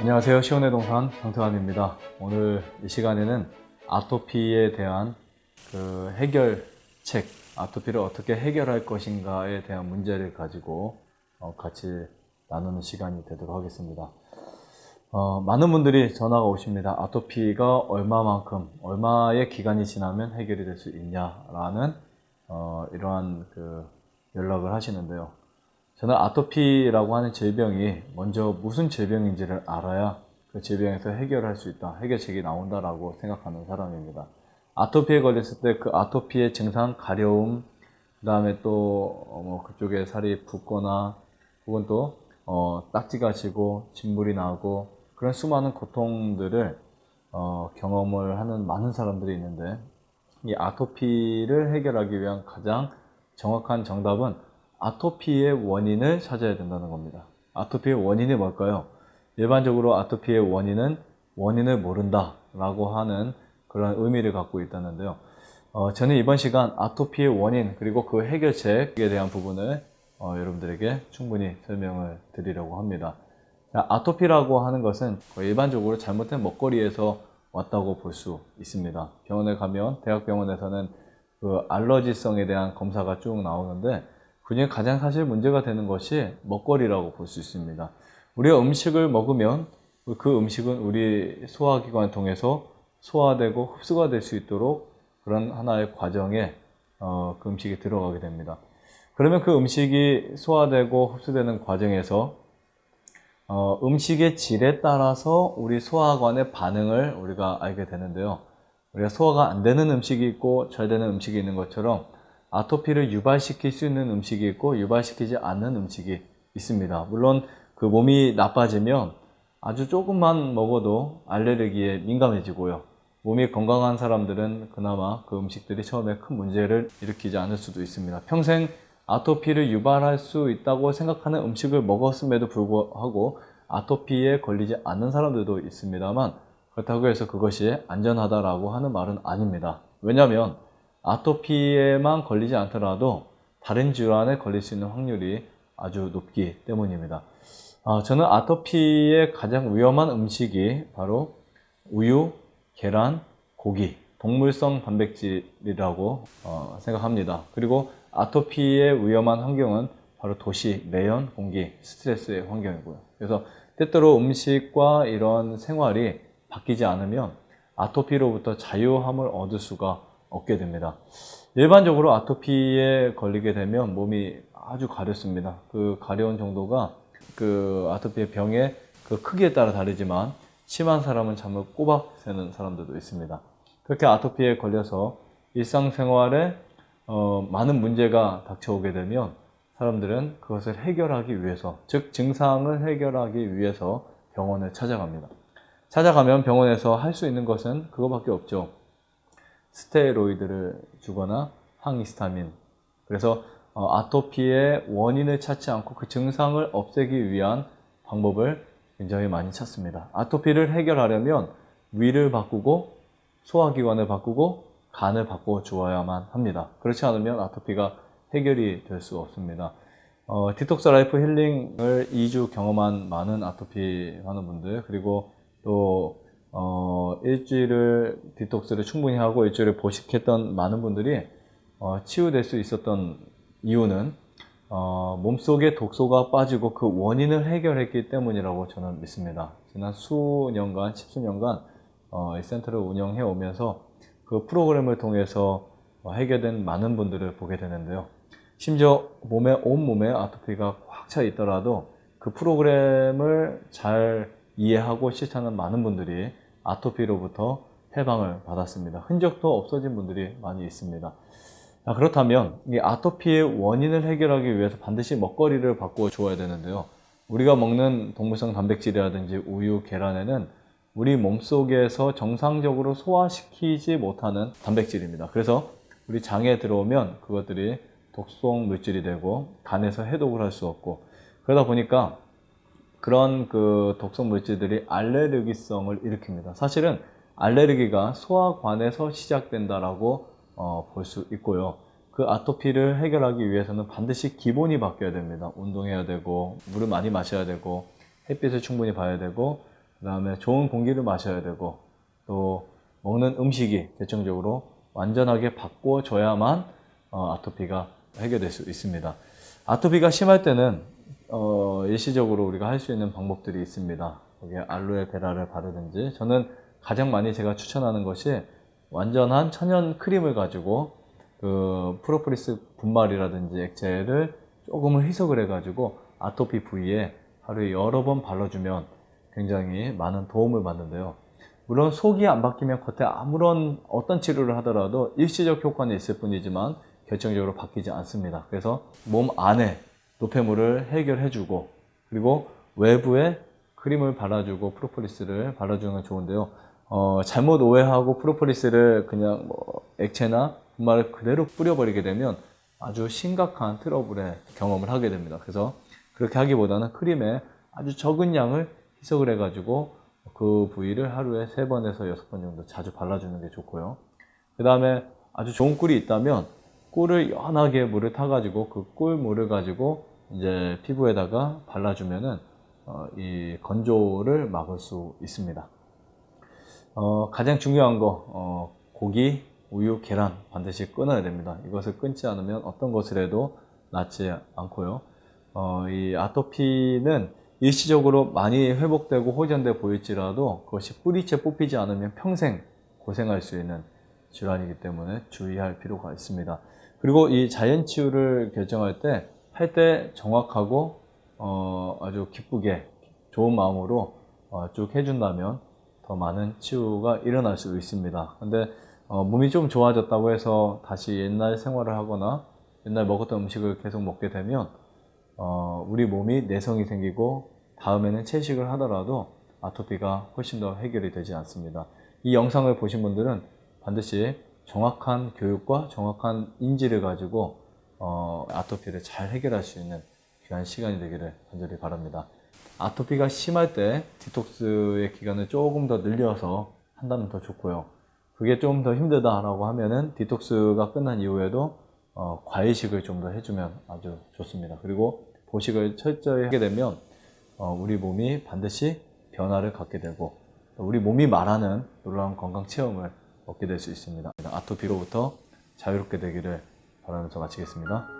안녕하세요. 시원의 동산 강태환입니다. 오늘 이 시간에는 아토피에 대한 해결책, 아토피를 어떻게 해결할 것인가에 대한 문제를 가지고 같이 나누는 시간이 되도록 하겠습니다. 많은 분들이 전화가 오십니다. 아토피가 얼마의 기간이 지나면 해결이 될 수 있냐라는 이러한 연락을 하시는데요. 저는 아토피라고 하는 질병이 먼저 무슨 질병인지를 알아야 그 질병에서 해결할 수 있다, 해결책이 나온다라고 생각하는 사람입니다. 아토피에 걸렸을 때 그 아토피의 증상, 가려움, 그 다음에 또 그쪽에 살이 붓거나 혹은 또 딱지가 지고 진물이 나고 그런 수많은 고통들을 경험을 하는 많은 사람들이 있는데, 이 아토피를 해결하기 위한 가장 정확한 정답은 아토피의 원인을 찾아야 된다는 겁니다. 아토피의 원인이 뭘까요? 일반적으로 아토피의 원인은 원인을 모른다 라고 하는 그런 의미를 갖고 있다는데요. 저는 이번 시간 아토피의 원인 그리고 그 해결책에 대한 부분을 여러분들에게 충분히 설명을 드리려고 합니다. 자, 아토피라고 하는 것은 일반적으로 잘못된 먹거리에서 왔다고 볼 수 있습니다. 병원에 가면 대학병원에서는 그 알러지성에 대한 검사가 쭉 나오는데, 그중에 가장 사실 문제가 되는 것이 먹거리라고 볼 수 있습니다. 우리가 음식을 먹으면 그 음식은 우리 소화기관을 통해서 소화되고 흡수가 될 수 있도록 그런 하나의 과정에 그 음식이 들어가게 됩니다. 그러면 그 음식이 소화되고 흡수되는 과정에서 음식의 질에 따라서 우리 소화관의 반응을 우리가 알게 되는데요. 우리가 소화가 안 되는 음식이 있고 잘 되는 음식이 있는 것처럼 아토피를 유발시킬 수 있는 음식이 있고 유발시키지 않는 음식이 있습니다. 물론 그 몸이 나빠지면 아주 조금만 먹어도 알레르기에 민감해지고요. 몸이 건강한 사람들은 그나마 그 음식들이 처음에 큰 문제를 일으키지 않을 수도 있습니다. 평생 아토피를 유발할 수 있다고 생각하는 음식을 먹었음에도 불구하고 아토피에 걸리지 않는 사람들도 있습니다만, 그렇다고 해서 그것이 안전하다라고 하는 말은 아닙니다. 왜냐하면 아토피에만 걸리지 않더라도 다른 질환에 걸릴 수 있는 확률이 아주 높기 때문입니다. 저는 아토피의 가장 위험한 음식이 바로 우유, 계란, 고기, 동물성 단백질이라고 생각합니다. 그리고 아토피의 위험한 환경은 바로 도시, 매연, 공기, 스트레스의 환경이고요. 그래서 때때로 음식과 이런 생활이 바뀌지 않으면 아토피로부터 자유함을 얻을 수가 없게 됩니다. 일반적으로 아토피에 걸리게 되면 몸이 아주 가렵습니다. 그 가려운 정도가 그 아토피의 병의 그 크기에 따라 다르지만 심한 사람은 잠을 꼬박 새는 사람들도 있습니다. 그렇게 아토피에 걸려서 일상생활에 많은 문제가 닥쳐오게 되면 사람들은 그것을 해결하기 위해서, 즉 증상을 해결하기 위해서 병원을 찾아갑니다. 찾아가면 병원에서 할 수 있는 것은 그거밖에 없죠. 스테로이드를 주거나 항히스타민. 그래서 아토피의 원인을 찾지 않고 그 증상을 없애기 위한 방법을 굉장히 많이 찾습니다. 아토피를 해결하려면 위를 바꾸고 소화기관을 바꾸고 간을 바꿔주어야만 합니다. 그렇지 않으면 아토피가 해결이 될 수 없습니다. 디톡스 라이프 힐링을 2주 경험한 많은 아토피 하는 분들, 그리고 또 일주일을 디톡스를 충분히 하고 일주일을 보식했던 많은 분들이 치유될 수 있었던 이유는 몸속에 독소가 빠지고 그 원인을 해결했기 때문이라고 저는 믿습니다. 지난 수년간, 십수년간 이 센터를 운영해 오면서 그 프로그램을 통해서 해결된 많은 분들을 보게 되는데요. 심지어 온몸에 아토피가 꽉 차 있더라도 그 프로그램을 잘 이해하고 실천하는 많은 분들이 아토피로부터 해방을 받았습니다. 흔적도 없어진 분들이 많이 있습니다. 그렇다면 이 아토피의 원인을 해결하기 위해서 반드시 먹거리를 바꾸어 줘야 되는데요. 우리가 먹는 동물성 단백질이라든지 우유, 계란에는 우리 몸속에서 정상적으로 소화시키지 못하는 단백질입니다. 그래서 우리 장에 들어오면 그것들이 독성 물질이 되고 간에서 해독을 할 수 없고, 그러다 보니까 그런 그 독성 물질들이 알레르기성을 일으킵니다. 사실은 알레르기가 소화관에서 시작된다라고 볼 수 있고요. 그 아토피를 해결하기 위해서는 반드시 기본이 바뀌어야 됩니다. 운동해야 되고, 물을 많이 마셔야 되고, 햇빛을 충분히 봐야 되고, 그 다음에 좋은 공기를 마셔야 되고, 또 먹는 음식이 결정적으로 완전하게 바꿔줘야만 아토피가 해결될 수 있습니다. 아토피가 심할 때는 일시적으로 우리가 할 수 있는 방법들이 있습니다. 거기에 알로에베라를 바르든지, 저는 가장 많이 제가 추천하는 것이 완전한 천연 크림을 가지고 그 프로폴리스 분말이라든지 액체를 조금을 희석을 해가지고 아토피 부위에 하루에 여러 번 발라주면 굉장히 많은 도움을 받는데요. 물론 속이 안 바뀌면 겉에 아무런 어떤 치료를 하더라도 일시적 효과는 있을 뿐이지만 결정적으로 바뀌지 않습니다. 그래서 몸 안에 노폐물을 해결해주고, 그리고 외부에 크림을 발라주고 프로폴리스를 발라주는 건 좋은데요. 잘못 오해하고 프로폴리스를 그냥 뭐 액체나 분말을 그대로 뿌려버리게 되면 아주 심각한 트러블의 경험을 하게 됩니다. 그래서 그렇게 하기보다는 크림에 아주 적은 양을 희석을 해가지고 그 부위를 하루에 3번에서 6번 정도 자주 발라주는 게 좋고요. 그 다음에 아주 좋은 꿀이 있다면 꿀을 연하게 물을 타가지고 그 꿀물을 가지고 이제 피부에다가 발라주면은 이 건조를 막을 수 있습니다. 가장 중요한 거, 고기, 우유, 계란 반드시 끊어야 됩니다. 이것을 끊지 않으면 어떤 것을 해도 낫지 않고요. 이 아토피는 일시적으로 많이 회복되고 호전돼 보일지라도 그것이 뿌리째 뽑히지 않으면 평생 고생할 수 있는 질환이기 때문에 주의할 필요가 있습니다. 그리고 이 자연치유를 결정할 때, 할 때 정확하고 아주 기쁘게 좋은 마음으로 쭉 해준다면 더 많은 치유가 일어날 수 있습니다. 근데 몸이 좀 좋아졌다고 해서 다시 옛날 생활을 하거나 옛날 먹었던 음식을 계속 먹게 되면 우리 몸이 내성이 생기고 다음에는 채식을 하더라도 아토피가 훨씬 더 해결이 되지 않습니다. 이 영상을 보신 분들은 반드시 정확한 교육과 정확한 인지를 가지고 아토피를 잘 해결할 수 있는 귀한 시간이 되기를 간절히 바랍니다. 아토피가 심할 때 디톡스의 기간을 조금 더 늘려서 한다면 더 좋고요. 그게 좀 더 힘들다라고 하면은 디톡스가 끝난 이후에도 과일식을 좀 더 해주면 아주 좋습니다. 그리고 보식을 철저히 하게 되면 우리 몸이 반드시 변화를 갖게 되고 우리 몸이 말하는 놀라운 건강 체험을 얻게 될 수 있습니다. 아토피로부터 자유롭게 되기를 바라면서 마치겠습니다.